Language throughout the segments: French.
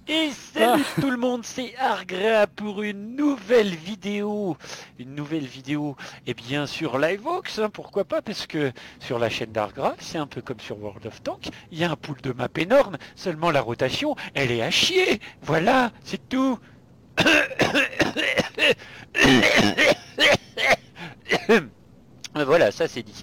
Et salut tout le monde, c'est Argra pour une nouvelle vidéo. Et bien sûr Liveox, hein, pourquoi pas, parce que sur la chaîne d'Argra, c'est un peu comme sur World of Tanks, il y a un pool de map énorme, seulement la rotation, elle est à chier. Voilà, c'est tout. Voilà, ça c'est dit.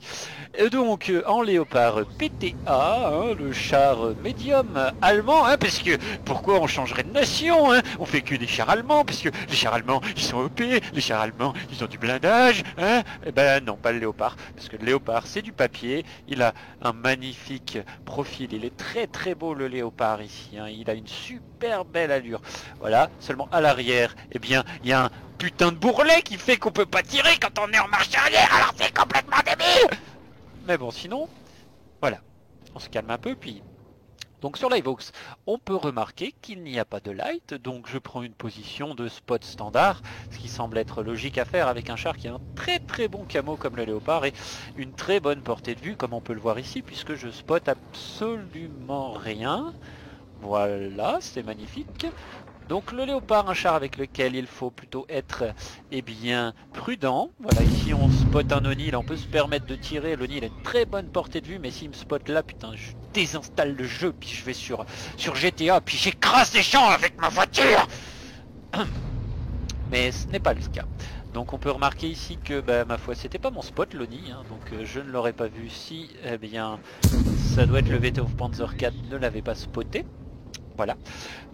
Donc en léopard PTA, hein, le char médium allemand, hein, parce que pourquoi on changerait de nation, hein, on fait que des chars allemands, parce que les chars allemands ils sont OP, les chars allemands ils ont du blindage, hein. Eh ben non, pas le léopard, parce que le léopard c'est du papier, il a un magnifique profil, il est très très beau le léopard ici, hein, il a une super belle allure, voilà, seulement à l'arrière, eh bien il y a un putain de bourrelet qui fait qu'on peut pas tirer quand on est en marche arrière, alors c'est complètement débile. Mais bon, sinon, voilà, on se calme un peu, puis... Donc sur Liveox, on peut remarquer qu'il n'y a pas de light, donc je prends une position de spot standard, ce qui semble être logique à faire avec un char qui a un très très bon camo comme le léopard et une très bonne portée de vue, comme on peut le voir ici, puisque je spot absolument rien. Voilà, c'est magnifique. Donc le léopard, un char avec lequel il faut plutôt être bien prudent. Voilà, ici on spot un Oni, là on peut se permettre de tirer. L'Oni il a une très bonne portée de vue, mais s'il me spot là, putain, je désinstalle le jeu, puis je vais sur GTA, puis j'écrase les champs avec ma voiture. Mais ce n'est pas le cas. Donc on peut remarquer ici que, bah, ma foi, c'était pas mon spot l'Oni, hein, donc je ne l'aurais pas vu si, eh bien, ça doit être le VT of Panzer 4 ne l'avait pas spoté. Voilà,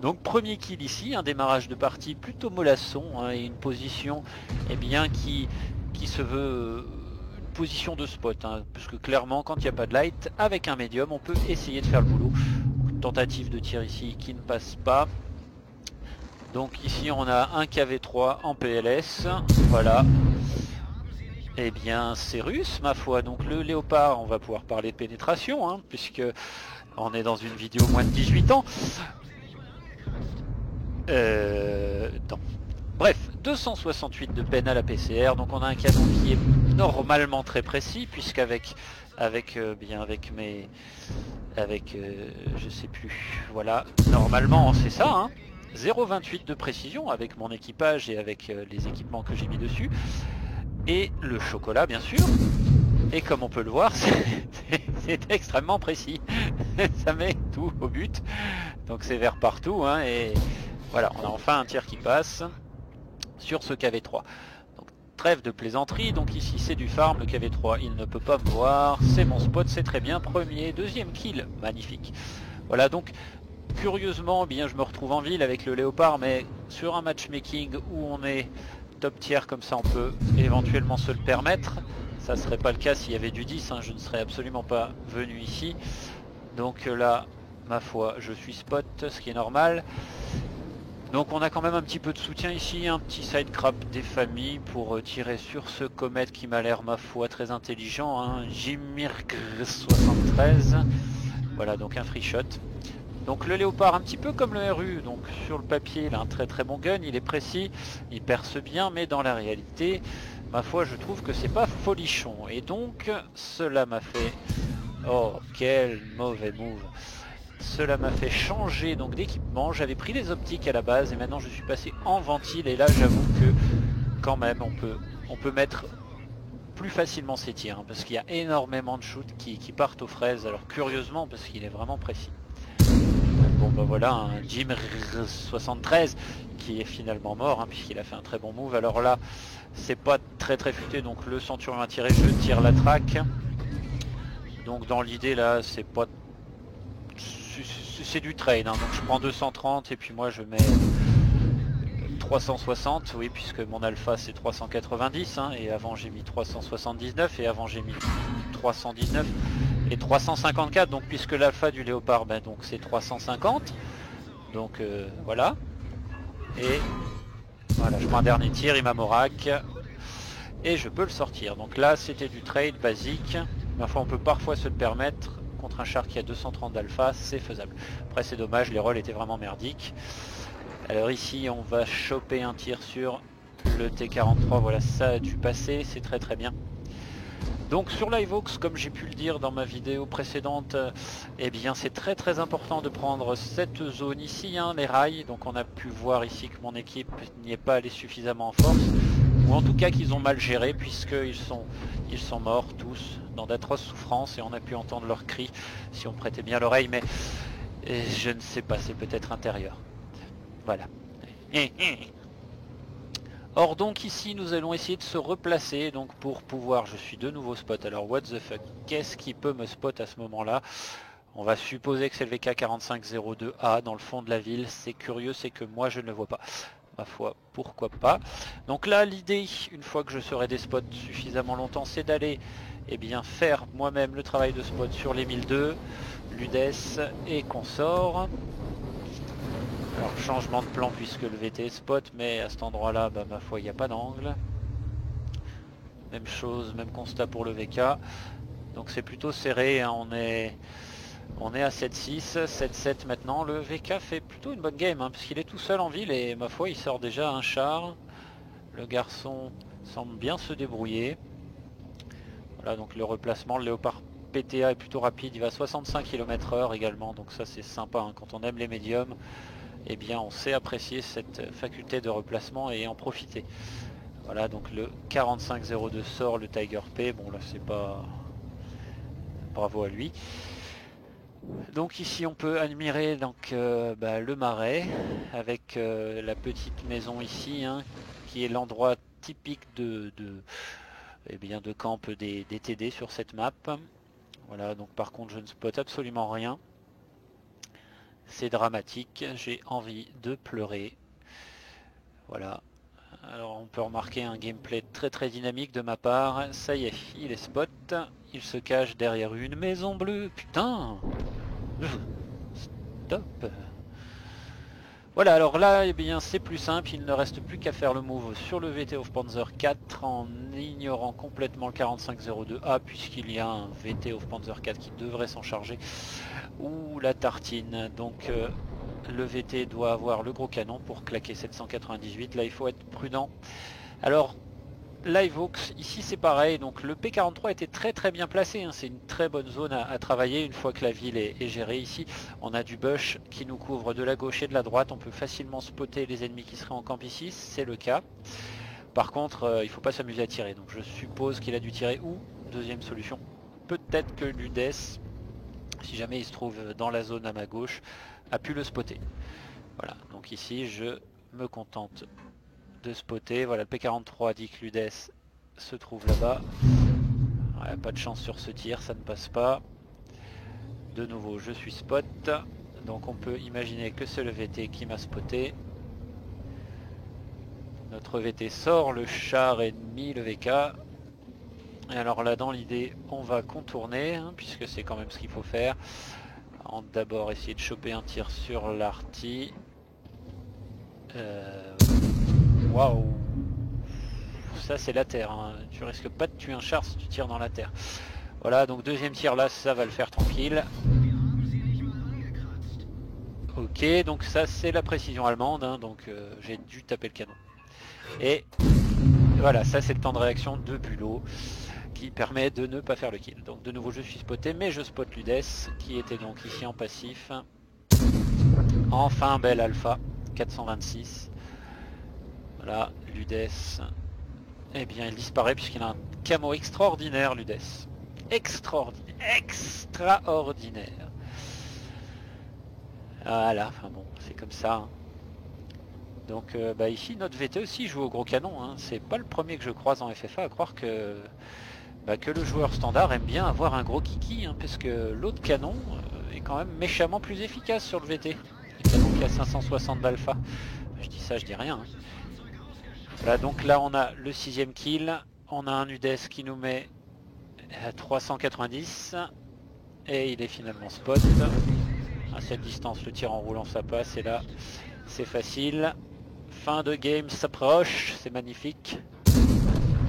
donc premier kill ici, un démarrage de partie plutôt mollasson, hein, et une position bien, qui se veut une position de spot, hein, parce que clairement quand il n'y a pas de light, avec un médium on peut essayer de faire le boulot. Une tentative de tir ici qui ne passe pas. Donc ici on a un KV3 en PLS, voilà. Eh bien c'est russe ma foi, donc le léopard, on va pouvoir parler de pénétration, hein, puisque... on est dans une vidéo moins de 18 ans. Non. Bref, 268 de peine à la PCR, donc on a un canon qui est normalement très précis, puisqu'avec je sais plus, voilà, normalement c'est ça, hein, 0,28 de précision avec mon équipage et avec les équipements que j'ai mis dessus, et le chocolat bien sûr. Et comme on peut le voir, c'est extrêmement précis. Ça met tout au but. Donc c'est vert partout, hein, et voilà, on a enfin un tir qui passe sur ce KV3. Donc trêve de plaisanterie, donc ici c'est du farm, le KV3 il ne peut pas me voir, c'est mon spot, c'est très bien, premier, deuxième kill, magnifique. Voilà, donc curieusement, bien je me retrouve en ville avec le léopard, mais sur un matchmaking où on est top tier comme ça, on peut éventuellement se le permettre. Ça serait pas le cas s'il y avait du 10, hein, je ne serais absolument pas venu ici. Donc là, ma foi, je suis spot, ce qui est normal. Donc on a quand même un petit peu de soutien ici, un petit side crap des familles pour tirer sur ce comète qui m'a l'air, ma foi, très intelligent, hein, Jimirg 73. Voilà, donc un free shot. Donc le léopard, un petit peu comme le RU, donc sur le papier il a un très très bon gun, il est précis, il perce bien, mais dans la réalité, ma foi, je trouve que c'est pas folichon. Et donc cela m'a fait... oh, quel mauvais move. Cela m'a fait changer donc d'équipement. J'avais pris les optiques à la base et maintenant je suis passé en ventile, et là j'avoue que quand même on peut mettre plus facilement ses tirs, hein, parce qu'il y a énormément de shoots qui partent aux fraises, alors curieusement parce qu'il est vraiment précis. Bon bah voilà, un Jim 73 qui est finalement mort, hein, puisqu'il a fait un très bon move. Alors là c'est pas très très futé, donc le centurion a tiré, je tire la traque. Donc dans l'idée là c'est pas... c'est du trade, hein, donc je prends 230 et puis moi je mets 360, oui, puisque mon alpha c'est 390, hein, et avant j'ai mis 379 et avant j'ai mis 319, Et 354, donc puisque l'alpha du léopard, ben, donc c'est 350. Donc voilà. Et voilà, je prends un dernier tir, il m'amoraque. Et je peux le sortir. Donc là c'était du trade basique. Mais enfin on peut parfois se le permettre. Contre un char qui a 230 d'alpha, c'est faisable. Après c'est dommage, les rolls étaient vraiment merdiques. Alors ici on va choper un tir sur le T-43. Voilà, ça a dû passer, c'est très très bien. Donc sur Liveox, comme j'ai pu le dire dans ma vidéo précédente, eh bien c'est très très important de prendre cette zone ici, hein, les rails. Donc on a pu voir ici que mon équipe n'y est pas allée suffisamment en force. Ou en tout cas qu'ils ont mal géré, puisqu'ils sont morts tous dans d'atroces souffrances et on a pu entendre leurs cris si on prêtait bien l'oreille, mais je ne sais pas, c'est peut-être intérieur. Voilà. Or donc ici nous allons essayer de se replacer donc pour pouvoir, je suis de nouveau spot, alors what the fuck, qu'est-ce qui peut me spot à ce moment là? On va supposer que c'est le VK4502A dans le fond de la ville, c'est curieux, c'est que moi je ne le vois pas. Ma foi, pourquoi pas. Donc là l'idée, une fois que je serai des spots suffisamment longtemps, c'est d'aller faire moi-même le travail de spot sur les 1002, l'UDES et consort. Alors changement de plan puisque le VT est spot, mais à cet endroit là, bah, ma foi il n'y a pas d'angle. Même chose, même constat pour le VK. Donc c'est plutôt serré, hein. On est à 7-6, 7-7 maintenant. Le VK fait plutôt une bonne game, hein, puisqu'il est tout seul en ville et ma foi il sort déjà un char. Le garçon semble bien se débrouiller. Voilà, donc le replacement, le Léopard PTA est plutôt rapide, il va à 65 km/h également, donc ça c'est sympa, hein. Quand on aime les médiums, eh bien on sait apprécier cette faculté de replacement et en profiter. Voilà, donc le 4502 sort le Tiger P, bon là c'est pas... Bravo à lui. Donc ici on peut admirer donc, le marais avec la petite maison ici, hein, qui est l'endroit typique de camp des TD sur cette map. Voilà, donc par contre je ne spot absolument rien. C'est dramatique, j'ai envie de pleurer. Voilà. Alors on peut remarquer un gameplay très très dynamique de ma part. Ça y est, il est spot. Il se cache derrière une maison bleue. Putain! Stop! Voilà, alors là, eh bien, c'est plus simple, il ne reste plus qu'à faire le move sur le VT Panzer 4 en ignorant complètement le 4502A puisqu'il y a un VT Panzer 4 qui devrait s'en charger. Ouh, la tartine. Donc le VT doit avoir le gros canon pour claquer 798. Là, il faut être prudent. Alors, Liveox, ici c'est pareil, donc le P43 était très très bien placé, hein. C'est une très bonne zone à travailler une fois que la ville est gérée ici. On a du bush qui nous couvre de la gauche et de la droite, on peut facilement spotter les ennemis qui seraient en camp ici, c'est le cas. Par contre, il ne faut pas s'amuser à tirer, donc je suppose qu'il a dû tirer où? Deuxième solution, peut-être que l'UDES, si jamais il se trouve dans la zone à ma gauche, a pu le spotter. Voilà, donc ici je me contente de spotter. Voilà, le P43 dit que l'UDES se trouve là-bas. Ouais, pas de chance sur ce tir, ça ne passe pas. De nouveau, je suis spot. Donc on peut imaginer que c'est le VT qui m'a spoté. Notre VT sort le char ennemi, le VK. Et alors là, dans l'idée, on va contourner, hein, puisque c'est quand même ce qu'il faut faire. On va d'abord essayer de choper un tir sur l'arty. Waouh, ça c'est la terre, hein. Tu risques pas de tuer un char si tu tires dans la terre. Voilà, donc deuxième tir là, ça va le faire tranquille. Ok, donc ça c'est la précision allemande, hein, donc j'ai dû taper le canon. Et voilà, ça c'est le temps de réaction de Bulot qui permet de ne pas faire le kill. Donc de nouveau je suis spoté, mais je spot l'UDES qui était donc ici en passif. Enfin belle alpha, 426. Voilà, l'UDES, eh bien il disparaît puisqu'il a un camo extraordinaire, l'UDES. Extraordinaire, extraordinaire. Voilà, enfin bon, c'est comme ça, hein. Donc ici notre VT aussi joue au gros canon, hein. C'est pas le premier que je croise en FFA à croire que le joueur standard aime bien avoir un gros kiki, hein, parce que l'autre canon est quand même méchamment plus efficace sur le VT. Le canon qui a 560 d'alpha. Je dis ça, je dis rien, hein. Voilà, donc là on a le 6ème kill, on a un UDES qui nous met à 390. Et il est finalement spot. À cette distance, le tir en roulant ça passe et là c'est facile. Fin de game s'approche, c'est magnifique.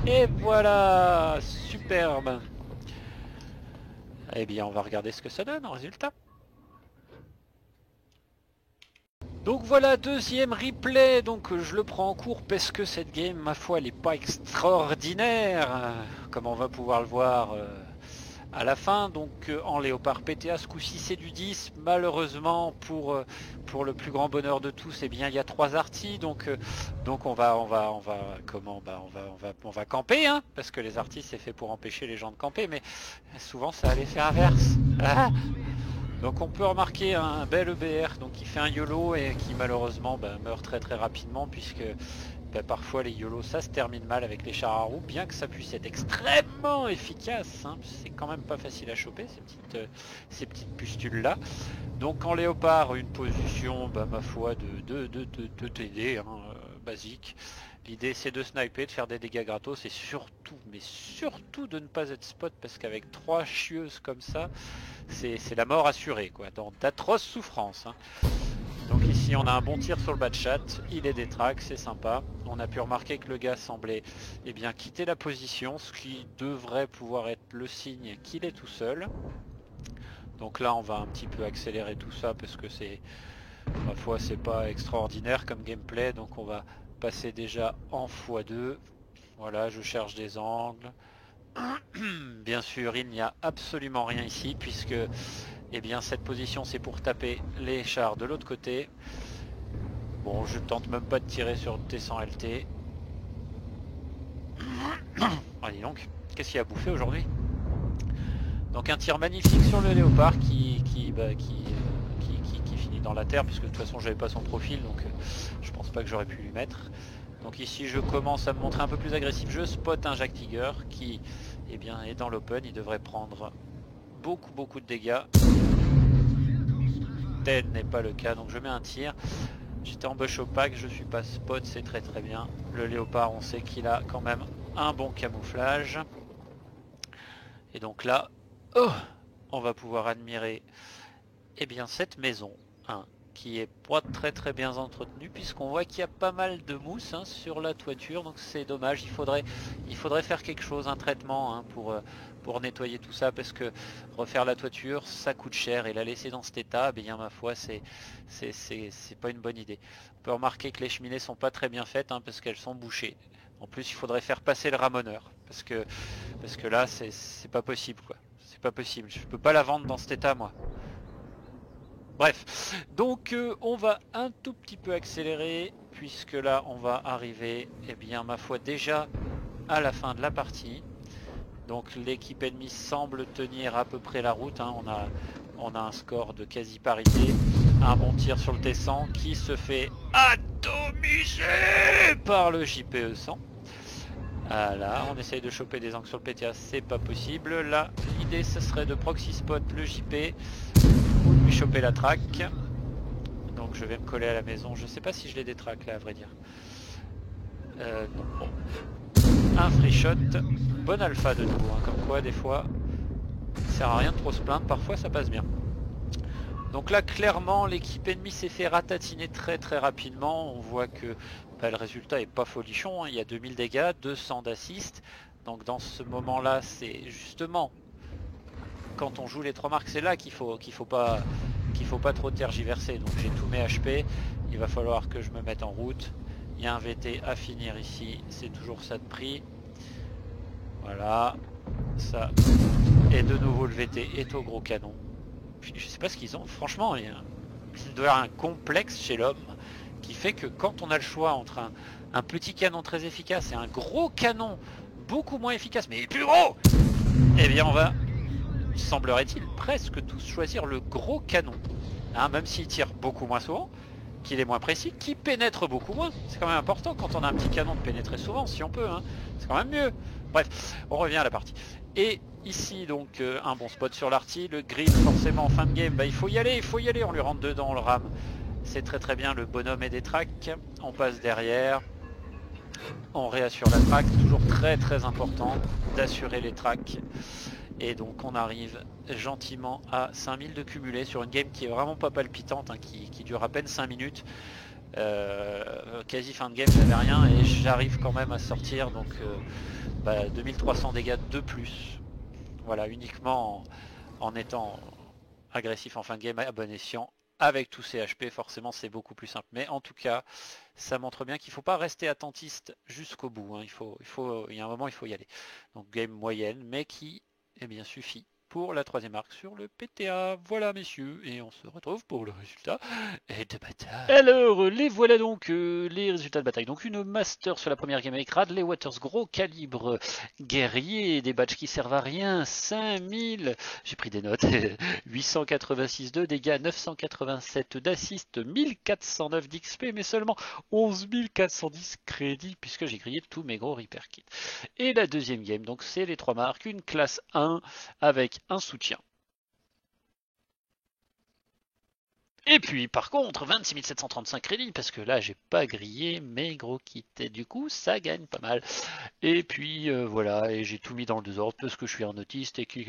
Et voilà, superbe. Eh bien on va regarder ce que ça donne en résultat. Donc voilà, deuxième replay, donc je le prends en cours parce que cette game, ma foi, elle n'est pas extraordinaire, comme on va pouvoir le voir à la fin. Donc en Léopard PTA, ce coup-ci c'est du 10, malheureusement pour le plus grand bonheur de tous, eh bien il y a 3 artis, donc on va camper, hein, parce que les artis c'est fait pour empêcher les gens de camper, mais souvent ça a l'effet inverse. Donc on peut remarquer un bel EBR donc qui fait un YOLO et qui malheureusement meurt très très rapidement, puisque parfois les YOLO ça se termine mal avec les chars à roues, bien que ça puisse être extrêmement efficace, hein. C'est quand même pas facile à choper ces petites pustules là. Donc en Léopard, une position ma foi de TD, hein, basique. L'idée c'est de sniper, de faire des dégâts gratos et surtout, mais surtout de ne pas être spot, parce qu'avec 3 chieuses comme ça, c'est la mort assurée, quoi, dans d'atroces souffrances, hein. Donc ici on a un bon tir sur le bas de chat, il est détraque, c'est sympa. On a pu remarquer que le gars semblait quitter la position, ce qui devrait pouvoir être le signe qu'il est tout seul. Donc là on va un petit peu accélérer tout ça parce que c'est, ma foi, c'est pas extraordinaire comme gameplay, donc on va passer déjà en x2. Voilà, je cherche des angles. Bien sûr il n'y a absolument rien ici, puisque cette position c'est pour taper les chars de l'autre côté. Bon, je tente même pas de tirer sur T100 LT. Ah, dis donc, qu'est-ce qu'il y a à bouffer aujourd'hui? Donc un tir magnifique sur le Léopard qui finit dans la terre, puisque de toute façon j'avais pas son profil, donc je pense pas que j'aurais pu lui mettre. Donc ici je commence à me montrer un peu plus agressif, je spot un Jack Tiger qui est dans l'open, il devrait prendre beaucoup de dégâts. Tel n'est pas le cas, donc je mets un tir. J'étais en bush opaque, je suis pas spot, c'est très bien. Le Léopard, on sait qu'il a quand même un bon camouflage. Et donc là, on va pouvoir admirer cette maison, hein, qui est pas très bien entretenue, puisqu'on voit qu'il y a pas mal de mousse, hein, sur la toiture, donc c'est dommage. Il faudrait faire quelque chose, un traitement, hein, pour nettoyer tout ça, parce que refaire la toiture ça coûte cher, et la laisser dans cet état, ma foi, c'est pas une bonne idée. On peut remarquer que les cheminées sont pas très bien faites, hein, parce qu'elles sont bouchées. En plus il faudrait faire passer le ramoneur, parce que là c'est pas possible, quoi. C'est pas possible, je peux pas la vendre dans cet état, moi. Bref, donc on va un tout petit peu accélérer, puisque là on va arriver, ma foi, déjà à la fin de la partie. Donc l'équipe ennemie semble tenir à peu près la route, hein. On a un score de quasi parité. Un bon tir sur le T100 qui se fait atomiser par le JPE 100. Voilà, on essaye de choper des angles sur le PTA, c'est pas possible. Là, l'idée ce serait de proxy spot le JP ou de lui choper la track. Donc je vais me coller à la maison. Je sais pas si je l'ai des tracks là, à vrai dire. Non, bon. Un free shot, bon alpha de nouveau, hein, comme quoi des fois ça sert à rien de trop se plaindre, parfois ça passe bien. Donc là clairement l'équipe ennemie s'est fait ratatiner très rapidement. On voit que le résultat est pas folichon, hein. Il y a 2000 dégâts, 200 d'assist. Donc dans ce moment là, c'est justement quand on joue les 3 marques, c'est là qu'il faut pas trop tergiverser. Donc j'ai tous mes HP, il va falloir que je me mette en route. Il y a un VT à finir ici, c'est toujours ça de prix. Voilà, ça. Et de nouveau le VT est au gros canon. Je sais pas ce qu'ils ont, franchement, il doit y avoir un complexe chez l'homme qui fait que quand on a le choix entre un petit canon très efficace et un gros canon beaucoup moins efficace, mais plus gros, on va, semblerait-il, presque tous choisir le gros canon, hein, même s'il tire beaucoup moins souvent, qu'il est moins précis, qui pénètre beaucoup moins. C'est quand même important quand on a un petit canon de pénétrer souvent, si on peut, hein. C'est quand même mieux. Bref, on revient à la partie. Et ici donc un bon spot sur l'arty, le grill forcément en fin de game, il faut y aller, on lui rentre dedans, on le rame. C'est très bien, le bonhomme est des tracks, on passe derrière, on réassure la track, toujours très important d'assurer les tracks. Et donc on arrive gentiment à 5000 de cumulé sur une game qui est vraiment pas palpitante, hein, qui dure à peine 5 minutes. Quasi fin de game, j'avais rien et j'arrive quand même à sortir, donc 2300 dégâts de plus. Voilà, uniquement en étant agressif en fin de game à bon escient. Avec tous ces HP, forcément c'est beaucoup plus simple. Mais en tout cas, ça montre bien qu'il ne faut pas rester attentiste jusqu'au bout, hein. Il y a un moment il faut y aller. Donc game moyenne, mais qui suffit pour la troisième arc sur le PTA. Voilà messieurs, et on se retrouve pour le résultat de bataille. Alors, les voilà donc, les résultats de bataille. Donc une master sur la première game avec Radley Waters, gros calibre guerrier, des badges qui servent à rien, 5000, j'ai pris des notes, 886 de dégâts, 987 d'assist, 1409 d'XP, mais seulement 11 410 crédits, puisque j'ai grillé tous mes gros repair kits. Et la deuxième game, donc c'est les 3 marques, une classe 1 avec un soutien. Et puis par contre 26 735 crédits parce que là j'ai pas grillé mes gros kits et du coup ça gagne pas mal. Et puis voilà, et j'ai tout mis dans le désordre parce que je suis un autiste et qui